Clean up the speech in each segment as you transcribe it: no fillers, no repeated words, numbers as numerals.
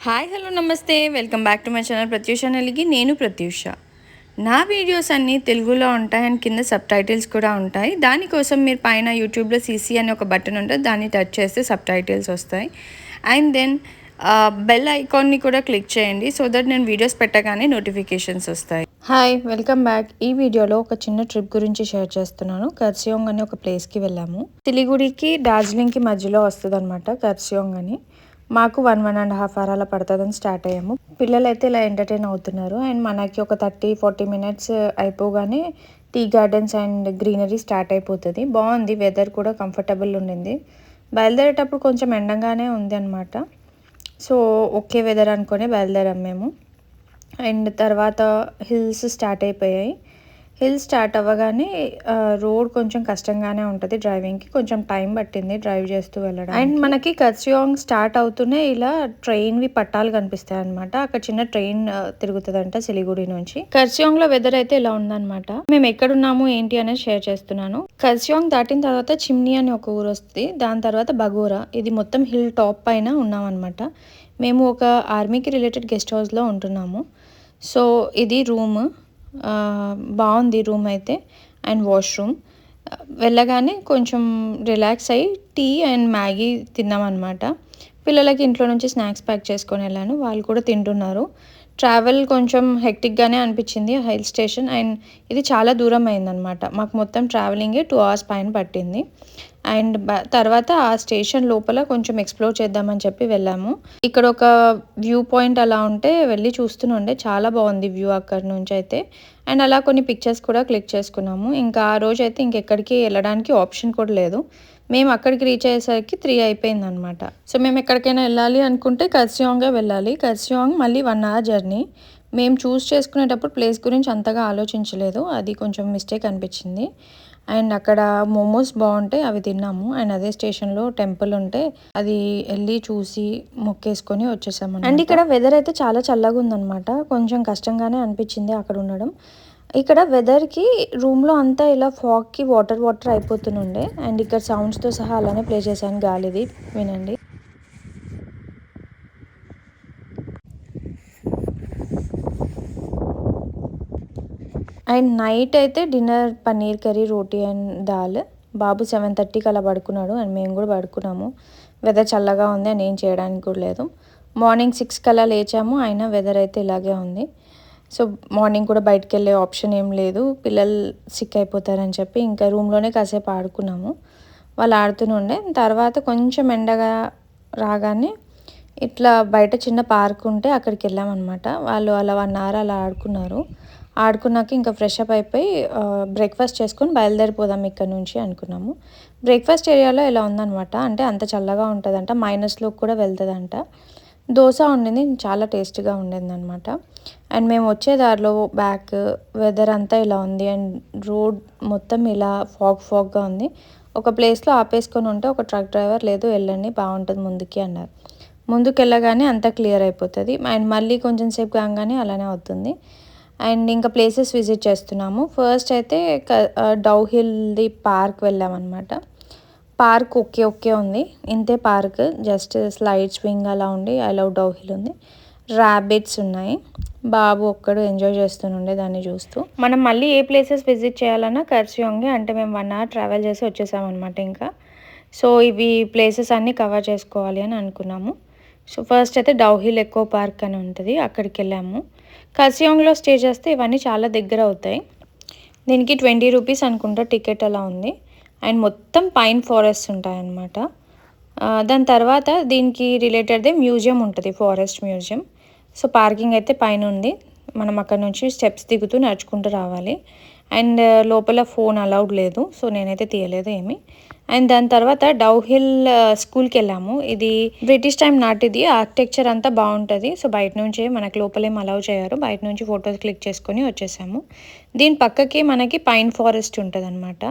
Hi hello namaste welcome back to my channel Pratyusha Neligi. నేను ప్రత్యూష. నా videos అన్నీ తెలుగులో ఉంటాయి అండ్ కింద సబ్ టైటిల్స్ కూడా ఉంటాయి. దానికోసం మీరు పైన యూట్యూబ్లో సీసీ అని ఒక బటన్ ఉంటుంది, దాన్ని టచ్ చేస్తే సబ్ టైటిల్స్ వస్తాయి. అండ్ దెన్ బెల్ ఐకాన్ని కూడా క్లిక్ చేయండి సో దట్ నేను వీడియోస్ పెట్టగానే నోటిఫికేషన్స్ వస్తాయి. Hi welcome back. ఈ వీడియోలో ఒక చిన్న ట్రిప్ గురించి షేర్ చేస్తున్నాను. కర్సియోంగ్ అనే ఒక ప్లేస్కి వెళ్ళాము. సిలిగుడికి డార్జిలింగ్కి మధ్యలో వస్తుంది అనమాట కర్సియోంగ్ అని. మాకు 1.5 hours అలా పడుతుందని స్టార్ట్ అయ్యాము. పిల్లలు అయితే ఇలా ఎంటర్టైన్ అవుతున్నారు. అండ్ మనకి ఒక 30-40 minutes అయిపోగానే tea gardens and greenery start అయిపోతుంది. బాగుంది, వెదర్ కూడా కంఫర్టబుల్ ఉండింది. బయలుదేరేటప్పుడు కొంచెం ఎండగానే ఉంది అనమాట. సో ఓకే వెదర్ అనుకొని బయలుదేరాం మేము. అండ్ తర్వాత హిల్స్ స్టార్ట్ అయిపోయాయి. హిల్స్ స్టార్ట్ అవ్వగానే రోడ్ కొంచెం కష్టంగానే ఉంటుంది డ్రైవింగ్కి, కొంచెం టైం పట్టింది డ్రైవ్ చేస్తూ వెళ్ళడం. అండ్ మనకి కర్సియోంగ్ స్టార్ట్ అవుతూనే ఇలా ట్రైన్వి పట్టాలు కనిపిస్తాయి అనమాట. అక్కడ చిన్న ట్రైన్ తిరుగుతుందంట సిలిగుడి నుంచి. కర్సియోంగ్లో వెదర్ అయితే ఇలా ఉందన్నమాట. మేము ఎక్కడున్నాము ఏంటి అనేది షేర్ చేస్తున్నాను. కర్సియోంగ్ దాటిన తర్వాత చిమ్నీ అని ఒక ఊరు వస్తుంది, దాని తర్వాత బగోరా. ఇది మొత్తం హిల్ టాప్ పైన ఉన్నాం అనమాట. మేము ఒక ఆర్మీకి రిలేటెడ్ గెస్ట్ హౌస్లో ఉంటున్నాము. సో ఇది రూమ్, బాగుంది రూమ్ అయితే. And washroom. వెళ్ళగానే కొంచెం రిలాక్స్ అయ్యి టీ అండ్ మ్యాగీ తిన్నామన్నమాట. పిల్లలకి ఇంట్లో నుంచి స్నాక్స్ ప్యాక్ చేసుకొని వెళ్ళాను, వాళ్ళు కూడా తింటున్నారు. ట్రావెల్ కొంచెం హెక్టిక్గానే అనిపించింది హిల్ స్టేషన్. అండ్ ఇది చాలా దూరం అయిందనమాట. మాకు మొత్తం ట్రావెలింగే 2 hours పైన పట్టింది. అండ్ తర్వాత ఆ స్టేషన్ లోపల కొంచెం ఎక్స్ప్లోర్ చేద్దామని చెప్పి వెళ్ళాము. ఇక్కడ ఒక వ్యూ పాయింట్ అలా ఉంటే వెళ్ళి చూస్తుండే, చాలా బాగుంది వ్యూ అక్కడ నుంచి అయితే. అండ్ అలా కొన్ని పిక్చర్స్ కూడా క్లిక్ చేసుకున్నాము. ఇంకా ఆ రోజు అయితే ఇంకెక్కడికి వెళ్ళడానికి ఆప్షన్ కూడా లేదు. మేము అక్కడికి రీచ్ అయ్యేసరికి 3 అయిపోయింది అనమాట. సో మేము ఎక్కడికైనా వెళ్ళాలి అనుకుంటే కర్సియోంగే వెళ్ళాలి. కర్సియోంగ్ మళ్ళీ 1 hour జర్నీ. మేము చూస్ చేసుకునేటప్పుడు ప్లేస్ గురించి అంతగా ఆలోచించలేదు, అది కొంచెం మిస్టేక్ అనిపించింది. అండ్ అక్కడ మోమోస్ బాగుంటాయి, అవి తిన్నాము. అండ్ అదే స్టేషన్లో టెంపుల్ ఉంటే అది వెళ్ళి చూసి మొక్కేసుకొని వచ్చేసాము. అండ్ ఇక్కడ వెదర్ అయితే చాలా చల్లగా ఉందన్నమాట. కొంచెం కష్టంగానే అనిపించింది అక్కడ ఉండడం. ఇక్కడ వెదర్కి రూమ్లో అంతా ఇలా ఫాగ్కి వాటర్ అయిపోతుండే. అండ్ ఇక్కడ సౌండ్స్తో సహా అలానే ప్లే చేశాను, గాలిది వినండి. అండ్ నైట్ అయితే dinner paneer curry, roti and dal. బాబు 7:30కి అలా పడుకున్నాడు అండ్ మేము కూడా పడుకున్నాము. వెదర్ చల్లగా ఉంది అని ఏం చేయడానికి కూడా లేదు. మార్నింగ్ 6కి అలా లేచాము, అయినా వెదర్ అయితే ఇలాగే ఉంది. సో మార్నింగ్ కూడా బయటకు వెళ్ళే ఆప్షన్ ఏం లేదు, పిల్లలు సిక్ అయిపోతారని చెప్పి ఇంకా రూమ్లోనే కాసేపు ఆడుకున్నాము. వాళ్ళు ఆడుతూనే తర్వాత కొంచెం ఎండగా రాగానే ఇట్లా బయట చిన్న పార్క్ ఉంటే అక్కడికి వెళ్ళామన్నమాట. వాళ్ళు అలా 1 hour అలా ఆడుకున్నాక ఇంకా ఫ్రెష్ అప్ అయిపోయి బ్రేక్ఫాస్ట్ చేసుకొని బయలుదేరిపోదాం ఇక్కడ నుంచి అనుకున్నాము. బ్రేక్ఫాస్ట్ ఏరియాలో ఇలా ఉందన్నమాట. అంటే అంత చల్లగా ఉంటుందంట, మైనస్లోకి కూడా వెళ్తుందంట. దోశ ఉండింది, చాలా టేస్ట్గా ఉండేది అనమాట. అండ్ మేము వచ్చే దారిలో బ్యాక్ వెదర్ అంతా ఇలా ఉంది. అండ్ రోడ్ మొత్తం ఇలా ఫాగ్గా ఉంది. ఒక ప్లేస్లో ఆపేసుకొని ఉంటే ఒక ట్రక్ డ్రైవర్ లేదు వెళ్ళండి బాగుంటుంది ముందుకి అన్నారు. ముందుకు వెళ్ళగానే అంతా క్లియర్ అయిపోతుంది. అండ్ మళ్ళీ కొంచెం సేపు కాగానే అలానే అవుతుంది. అండ్ ఇంకా ప్లేసెస్ విజిట్ చేస్తున్నాము. ఫస్ట్ అయితే డౌ హిల్ది పార్క్ వెళ్ళామన్నమాట. పార్క్ ఓకే ఉంది, ఇంతే పార్క్. జస్ట్ స్లైడ్ స్వింగ్ అలా ఉండి ఐ లవ్ డౌ హిల్ ఉంది. ర్యాబిట్స్ ఉన్నాయి. బాబు ఒక్కడు ఎంజాయ్ చేస్తుండే దాన్ని చూస్తూ. మనం మళ్ళీ ఏ ప్లేసెస్ విజిట్ చేయాలన్నా కర్సియోంగే. అంటే మేము 1 hour ట్రావెల్ చేసి వచ్చేసామన్నమాట ఇంకా. సో ఇవి ప్లేసెస్ అన్నీ కవర్ చేసుకోవాలి అని అనుకున్నాము. సో ఫస్ట్ అయితే డౌ హిల్ ఎకో పార్క్ అని ఉంటుంది, అక్కడికి వెళ్ళాము. కర్సియోంగ్లో స్టే చేస్తే ఇవన్నీ చాలా దగ్గర అవుతాయి. దీనికి 20 rupees అనుకుంటా టికెట్ అలా ఉంది. అండ్ మొత్తం పైన్ ఫారెస్ట్ ఉంటాయన్నమాట. దాని తర్వాత దీనికి రిలేటెడ్దే మ్యూజియం ఉంటుంది, ఫారెస్ట్ మ్యూజియం. సో పార్కింగ్ అయితే పైన ఉంది, మనం అక్కడ నుంచి స్టెప్స్ దిగుతూ నడుచుకుంటూ రావాలి. అండ్ లోపల ఫోన్ అలౌడ్ లేదు, సో నేనైతే తీయలేదు ఏమి. అండ్ దాని తర్వాత డౌ హిల్ స్కూల్కి వెళ్ళాము. ఇది బ్రిటిష్ టైం నాటిది, ఆర్కిటెక్చర్ అంతా బాగుంటుంది. సో బయట నుంచే, మనకు లోపలేం అలౌ చేయరు, బయట నుంచి ఫొటోస్ క్లిక్ చేసుకొని వచ్చేసాము. దీని పక్కకి మనకి పైన్ ఫారెస్ట్ ఉంటుంది అనమాట.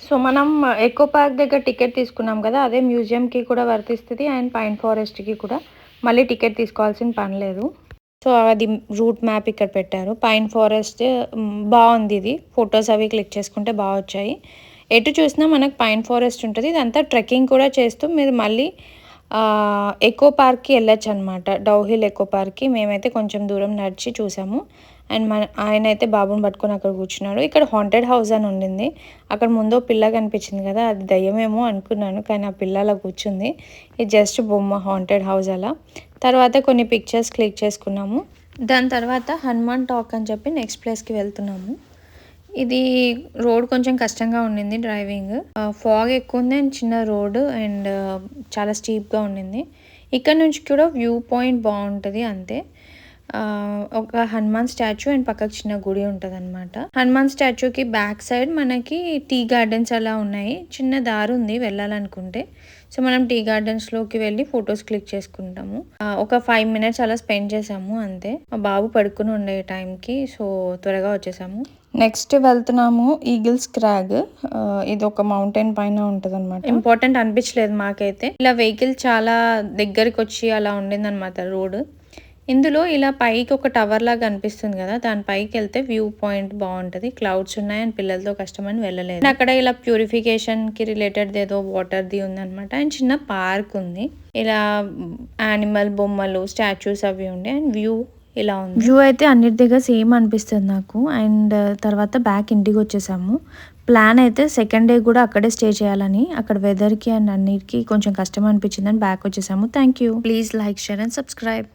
సో మనం ఎకో పార్క్ దగ్గర టికెట్ తీసుకున్నాం కదా, అదే మ్యూజియంకి కూడా వర్తిస్తుంది అండ్ పైన్ ఫారెస్ట్కి కూడా మళ్ళీ టికెట్ తీసుకోవాల్సిన పని లేదు. సో అది రూట్ మ్యాప్ ఇక్కడ పెట్టారు. పైన్ ఫారెస్ట్ బాగుంది, ఇది ఫొటోస్ అవి క్లిక్ చేసుకుంటే బాగా వచ్చాయి. ఎటు చూసినా మనకు పైన్ ఫారెస్ట్ ఉంటుంది. ఇదంతా ట్రెక్కింగ్ కూడా చేస్తూ మీరు మళ్ళీ ఎకో పార్క్కి వెళ్ళొచ్చు అనమాట. డౌ హిల్ ఎకో పార్క్కి మేమైతే కొంచెం దూరం నడిచి చూసాము. అండ్ ఆయన అయితే బాబుని పట్టుకొని అక్కడ కూర్చున్నాడు. ఇక్కడ హాంటెడ్ హౌస్ అని ఉండింది. అక్కడ ముందు పిల్ల కనిపించింది కదా, అది దయ్యమేమో అనుకున్నాను, కానీ ఆ పిల్ల అలా కూర్చుంది. ఇది జస్ట్ బొమ్మ, హాంటెడ్ హౌస్ అలా. తర్వాత కొన్ని పిక్చర్స్ క్లిక్ చేసుకున్నాము. దాని తర్వాత హనుమాన్ టాక్ అని చెప్పి నెక్స్ట్ ప్లేస్కి వెళ్తున్నాము. ఇది రోడ్ కొంచెం కష్టంగా ఉండింది డ్రైవింగ్. ఫాగ్ ఎక్కువ ఉంది అండ్ చిన్న రోడ్ అండ్ చాలా స్టీప్గా ఉండింది. ఇక్కడ నుంచి కూడా వ్యూ పాయింట్ బాగుంటుంది అంతే. ఒక హనుమాన్ స్టాచ్యూ అండ్ పక్కకు చిన్న గుడి ఉంటుంది అనమాట. హనుమాన్ స్టాచ్యూకి బ్యాక్ సైడ్ మనకి టీ గార్డెన్స్ అలా ఉన్నాయి. చిన్న దారి ఉంది వెళ్ళాలనుకుంటే. సో మనం టీ గార్డెన్స్లోకి వెళ్ళి ఫొటోస్ క్లిక్ చేసుకుంటాము. ఒక 5 minutes అలా స్పెండ్ చేసాము అంతే. మా బాబు పడుకుని ఉండే టైంకి సో త్వరగా వచ్చేసాము. నెక్స్ట్ వెళ్తున్నాము ఈగిల్స్ క్రాగ్. ఇది ఒక మౌంటైన్ పైన ఉంటుంది అనమాట. ఇంపార్టెంట్ అనిపించలేదు మాకైతే. ఇలా వెహికల్ చాలా దగ్గరికి వచ్చి అలా ఉండింది అనమాట రోడ్. ఇందులో ఇలా పైకి ఒక టవర్ లాగా అనిపిస్తుంది కదా, దాని పైకి వెళ్తే వ్యూ పాయింట్ బాగుంటుంది. క్లౌడ్స్ ఉన్నాయి అండ్ పిల్లలతో కష్టమని వెళ్ళలేదు. అక్కడ ఇలా ప్యూరిఫికేషన్ కి రిలేటెడ్ ఏదో వాటర్ది ఉందన్నమాట. అండ్ చిన్న పార్క్ ఉంది. ఇలా యానిమల్ బొమ్మలు, స్టాచ్యూస్ అవి ఉండే అండ్ వ్యూ ఇలా ఉంది. వ్యూ అయితే అన్నిటి దగ్గర సేమ్ అనిపిస్తుంది నాకు. అండ్ తర్వాత బ్యాక్ ఇంటికి వచ్చేసాము. ప్లాన్ అయితే సెకండ్ డే కూడా అక్కడే స్టే చేయాలని, అక్కడ వెదర్కి అండ్ అన్నిటికీ కొంచెం కష్టం అనిపించిందని బ్యాక్ వచ్చేసాము. Thank you. Please like, share and subscribe.